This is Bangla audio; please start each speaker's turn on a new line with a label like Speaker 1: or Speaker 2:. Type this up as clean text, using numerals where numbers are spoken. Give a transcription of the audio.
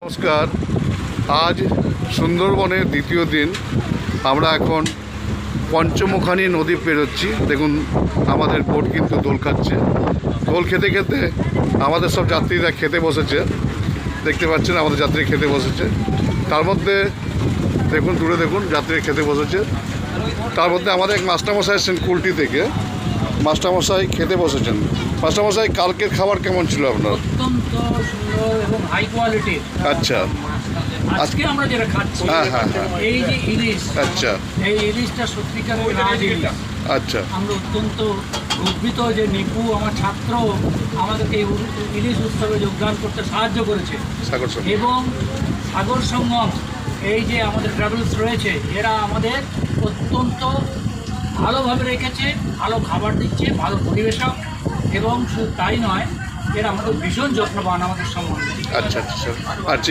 Speaker 1: নমস্কার। আজ সুন্দরবনের দ্বিতীয় দিন। আমরা এখন পঞ্চমুখানি নদী পেরোচ্ছি। দেখুন আমাদের বোট কিন্তু দোল খাচ্ছে। দোল খেতে খেতে আমাদের সব যাত্রীরা খেতে বসেছে। দেখতে পাচ্ছেন আমাদের যাত্রী খেতে বসেছে। তার মধ্যে দেখুন দূরে দেখুন যাত্রী খেতে বসেছে। তার মধ্যে আমাদের এক মাস্টারমশাই এসেছেন কুলটি থেকে। মাস্টারমশাই খেতে বসেছেন। মাস্টারমশাই কালকের খাবার কেমন ছিল আপনার?
Speaker 2: অত্যন্ত সুন্দর এবং হাই কোয়ালিটির।
Speaker 1: আচ্ছা,
Speaker 2: আজকে আমরা যেটা খাচ্ছি
Speaker 1: হ্যাঁ।
Speaker 2: এই যে ইলিশ,
Speaker 1: আচ্ছা
Speaker 2: এই ইলিশটা সত্যিকারের রাজ ইলিশ।
Speaker 1: আচ্ছা
Speaker 2: আমরা অত্যন্ত গর্বিত যে নিপু আমার ছাত্র আমাদেরকে এই ইলিশ উৎসবে যোগদান করতে সাহায্য করেছে।
Speaker 1: সাগর সঙ্গে
Speaker 2: এবং সাগর সঙ্গম এই যে আমাদের ট্রাভেলস রয়েছে, এরা আমাদের অত্যন্ত ভালোভাবে রেখেছে, ভালো খাবার দিচ্ছে, ভালো পরিবেশক, এবং শুধু তাই নয়, এরা আমাদের ভীষণ যত্নবান আমাদের সম্বন্ধে।
Speaker 1: আচ্ছা আচ্ছা। আর